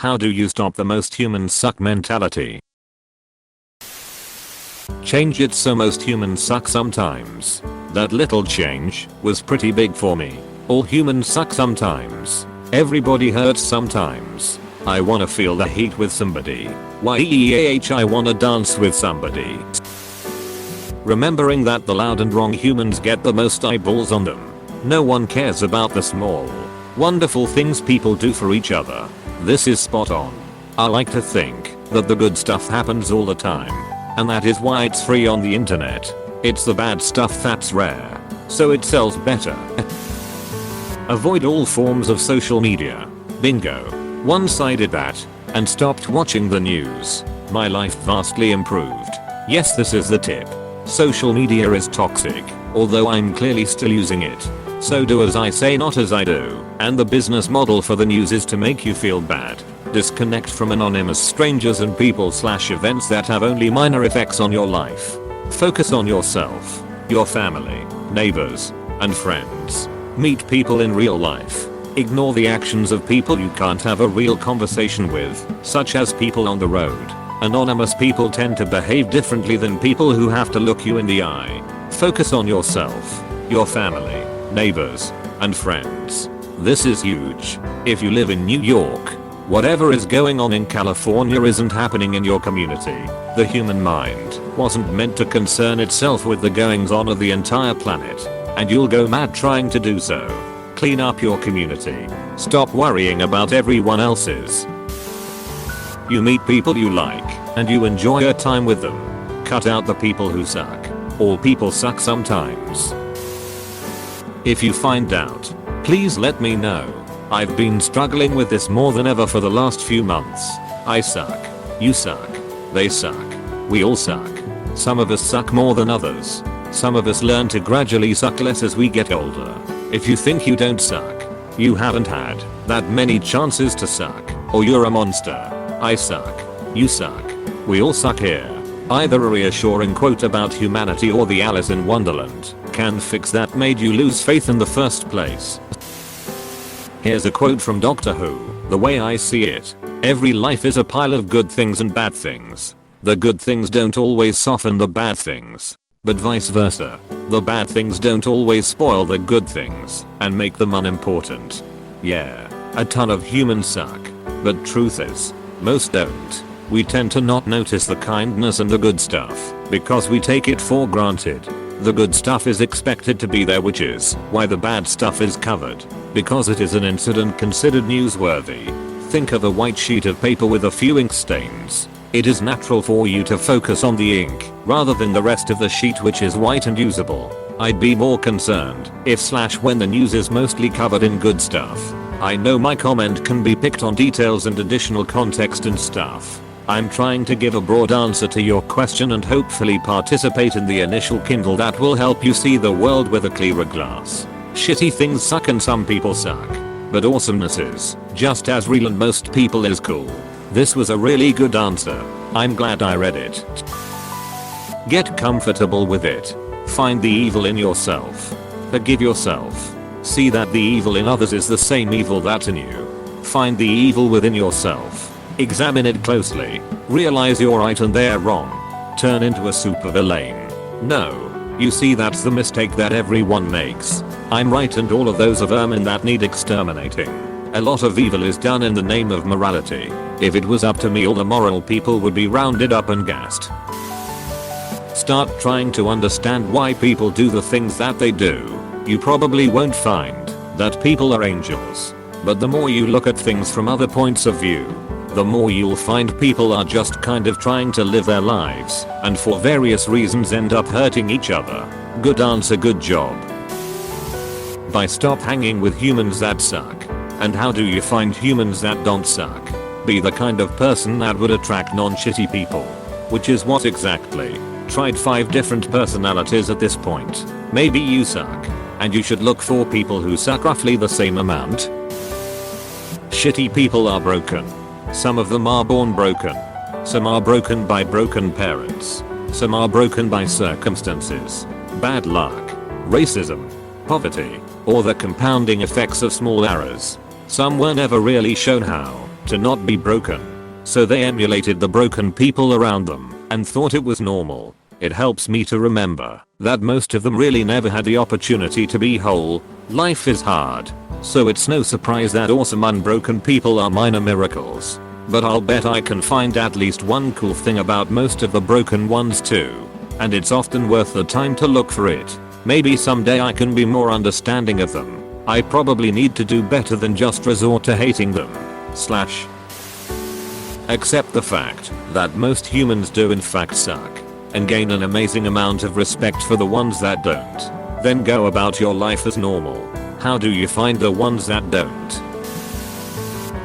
How do you stop the most humans suck mentality? Change it so most humans suck sometimes. That little change was pretty big for me. All humans suck sometimes. Everybody hurts sometimes. I wanna feel the heat with somebody. I wanna dance with somebody. Remembering that the loud and wrong humans get the most eyeballs on them. No one cares about the small, wonderful things people do for each other. This is spot on. I like to think that the good stuff happens all the time. And that is why it's free on the internet. It's the bad stuff that's rare. So it sells better. Avoid all forms of social media. Bingo. Once I did that and stopped watching the news, my life vastly improved. Yes, this is the tip. Social media is toxic, although I'm clearly still using it. So do as I say, not as I do. And the business model for the news is to make you feel bad. Disconnect from anonymous strangers and people/events that have only minor effects on your life. Focus on yourself, your family, neighbors, and friends. Meet people in real life. Ignore the actions of people you can't have a real conversation with, such as people on the road. Anonymous people tend to behave differently than people who have to look you in the eye. Focus on yourself, your family, neighbors, and friends. This is huge. If you live in New York, whatever is going on in California isn't happening in your community. The human mind wasn't meant to concern itself with the goings on of the entire planet. And you'll go mad trying to do so. Clean up your community. Stop worrying about everyone else's. You meet people you like, and you enjoy your time with them. Cut out the people who suck. All people suck sometimes. If you find out, please let me know. I've been struggling with this more than ever for the last few months. I suck. You suck. They suck. We all suck. Some of us suck more than others. Some of us learn to gradually suck less as we get older. If you think you don't suck, you haven't had that many chances to suck, or you're a monster. I suck. You suck. We all suck here. Either a reassuring quote about humanity or the Alice in Wonderland can fix that made you lose faith in the first place. Here's a quote from Doctor Who. The way I see it, every life is a pile of good things and bad things. The good things don't always soften the bad things, but vice versa. The bad things don't always spoil the good things and make them unimportant. Yeah, a ton of humans suck, but truth is, most don't. We tend to not notice the kindness and the good stuff because we take it for granted. The good stuff is expected to be there, which is why the bad stuff is covered, because it is an incident considered newsworthy. Think of a white sheet of paper with a few ink stains. It is natural for you to focus on the ink rather than the rest of the sheet, which is white and usable. I'd be more concerned if/when the news is mostly covered in good stuff. I know my comment can be picked on details and additional context and stuff. I'm trying to give a broad answer to your question and hopefully participate in the initial Kindle that will help you see the world with a clearer glass. Shitty things suck and some people suck. But awesomeness is just as real and most people is cool. This was a really good answer. I'm glad I read it. Get comfortable with it. Find the evil in yourself. Forgive yourself. See that the evil in others is the same evil that's in you. Find the evil within yourself. Examine it closely. Realize you're right and they're wrong. Turn into a supervillain. No. You see, that's the mistake that everyone makes. I'm right and all of those are vermin that need exterminating. A lot of evil is done in the name of morality. If it was up to me, all the moral people would be rounded up and gassed. Start trying to understand why people do the things that they do. You probably won't find that people are angels. But the more you look at things from other points of view, the more you'll find people are just kind of trying to live their lives and for various reasons end up hurting each other. Good answer, good job. By stop hanging with humans that suck. And how do you find humans that don't suck? Be the kind of person that would attract non-shitty people. Which is what exactly? Tried 5 different personalities at this point. Maybe you suck. And you should look for people who suck roughly the same amount. Shitty people are broken. Some of them are born broken. Some are broken by broken parents. Some are broken by circumstances, bad luck, racism, poverty, or the compounding effects of small errors. Some were never really shown how to not be broken. So they emulated the broken people around them and thought it was normal. It helps me to remember that most of them really never had the opportunity to be whole. Life is hard, so it's no surprise that awesome unbroken people are minor miracles. But I'll bet I can find at least one cool thing about most of the broken ones too. And it's often worth the time to look for it. Maybe someday I can be more understanding of them. I probably need to do better than just resort to hating them. Accept the fact that most humans do in fact suck. And gain an amazing amount of respect for the ones that don't. Then go about your life as normal. How do you find the ones that don't?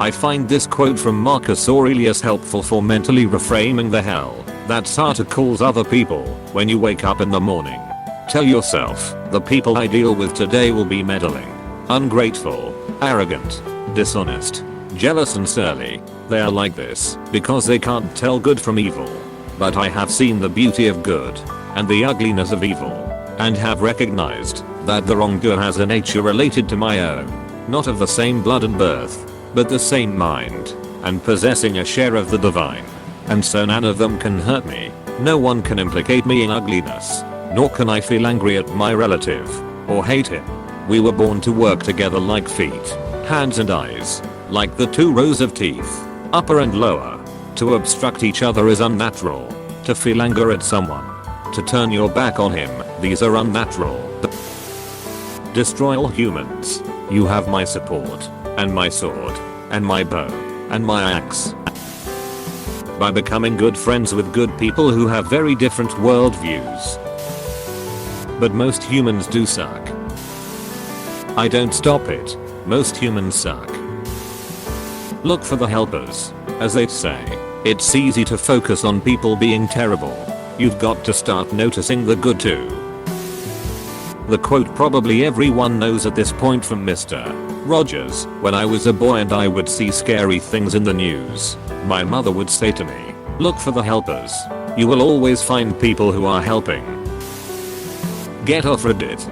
I find this quote from Marcus Aurelius helpful for mentally reframing the hell that Sartre calls other people when you wake up in the morning. Tell yourself, the people I deal with today will be meddling, ungrateful, arrogant, dishonest, jealous and surly. They are like this because they can't tell good from evil. But I have seen the beauty of good and the ugliness of evil and have recognized that the wrongdoer has a nature related to my own, not of the same blood and birth, but the same mind, and possessing a share of the divine. And so none of them can hurt me. No one can implicate me in ugliness, nor can I feel angry at my relative or hate him. We were born to work together like feet, hands and eyes, like the two rows of teeth, upper and lower. To obstruct each other is unnatural. To feel anger at someone, to turn your back on him, these are unnatural. Destroy all humans. You have my support, and my sword, and my bow, and my axe. By becoming good friends with good people who have very different worldviews. But most humans do suck. I don't stop it. Most humans suck. Look for the helpers, as they say. It's easy to focus on people being terrible. You've got to start noticing the good too. The quote probably everyone knows at this point from Mr. Rogers. When I was a boy and I would see scary things in the news, my mother would say to me, look for the helpers. You will always find people who are helping. Get off Reddit.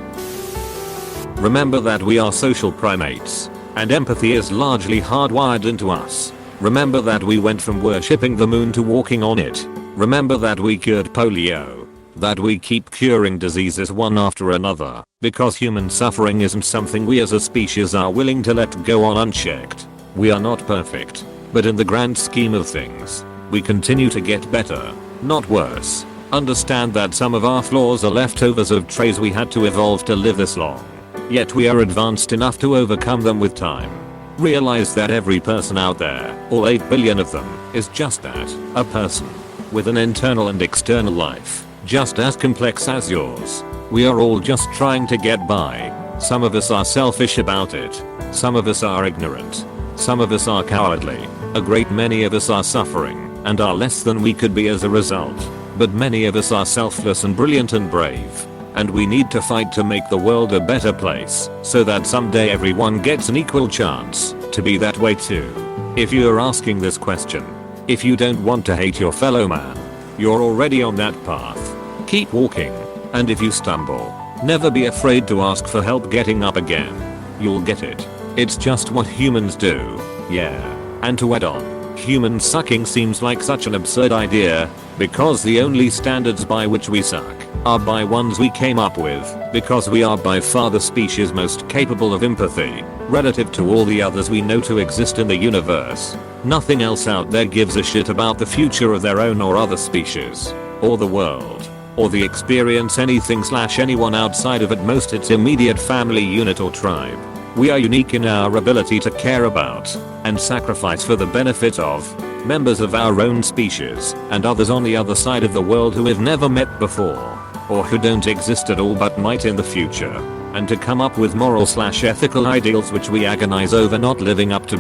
Remember that we are social primates, and empathy is largely hardwired into us. Remember that we went from worshipping the moon to walking on it. Remember that we cured polio. That we keep curing diseases one after another, because human suffering isn't something we as a species are willing to let go on unchecked. We are not perfect, but in the grand scheme of things, we continue to get better, not worse. Understand that some of our flaws are leftovers of traits we had to evolve to live this long. Yet we are advanced enough to overcome them with time. Realize that every person out there, all 8 billion of them, is just that, a person, with an internal and external life, just as complex as yours. We are all just trying to get by. Some of us are selfish about it. Some of us are ignorant. Some of us are cowardly. A great many of us are suffering, and are less than we could be as a result. But many of us are selfless and brilliant and brave. And we need to fight to make the world a better place, so that someday everyone gets an equal chance to be that way too. If you're asking this question, if you don't want to hate your fellow man, you're already on that path. Keep walking, and if you stumble, never be afraid to ask for help getting up again. You'll get it. It's just what humans do. Yeah. And to add on, human sucking seems like such an absurd idea, because the only standards by which we suck are by ones we came up with, because we are by far the species most capable of empathy, relative to all the others we know to exist in the universe. Nothing else out there gives a shit about the future of their own or other species, or the world, or the experience anything/anyone outside of at most its immediate family unit or tribe. We are unique in our ability to care about, and sacrifice for the benefit of, members of our own species, and others on the other side of the world who we've never met before, or who don't exist at all but might in the future, and to come up with moral/ethical ideals which we agonize over not living up to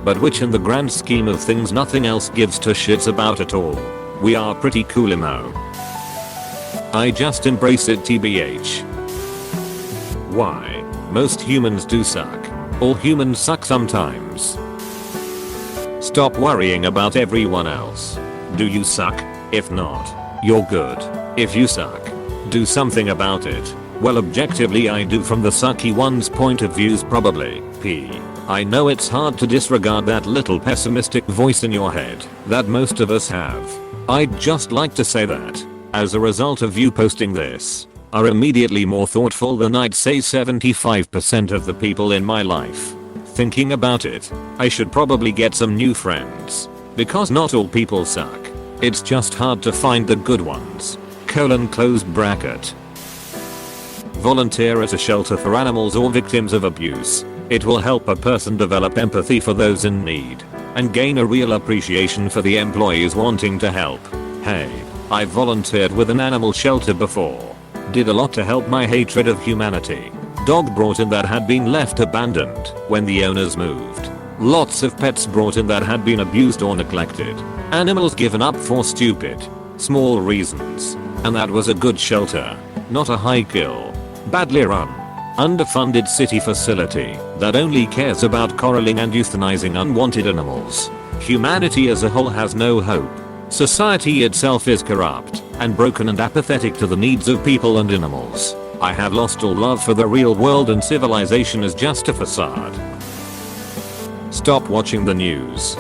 but which in the grand scheme of things nothing else gives two shits about at all. We are pretty coolimo. I just embrace it tbh. Why? Most humans do suck. All humans suck sometimes. Stop worrying about everyone else. Do you suck? If not, you're good. If you suck, do something about it. Well, objectively I do from the sucky one's point of views probably. P. I know it's hard to disregard that little pessimistic voice in your head that most of us have. I'd just like to say that, as a result of you posting this, are immediately more thoughtful than I'd say 75% of the people in my life. Thinking about it, I should probably get some new friends. Because not all people suck. It's just hard to find the good ones. Close bracket. Volunteer at a shelter for animals or victims of abuse. It will help a person develop empathy for those in need and gain a real appreciation for the employees wanting to help. Hey, I volunteered with an animal shelter before. Did a lot to help my hatred of humanity. Dog brought in that had been left abandoned when the owners moved. Lots of pets brought in that had been abused or neglected. Animals given up for stupid, small reasons. And that was a good shelter, not a high kill, badly run, underfunded city facility that only cares about corralling and euthanizing unwanted animals. Humanity as a whole has no hope. Society itself is corrupt and broken and apathetic to the needs of people and animals. I have lost all love for the real world and civilization is just a facade. Stop watching the news.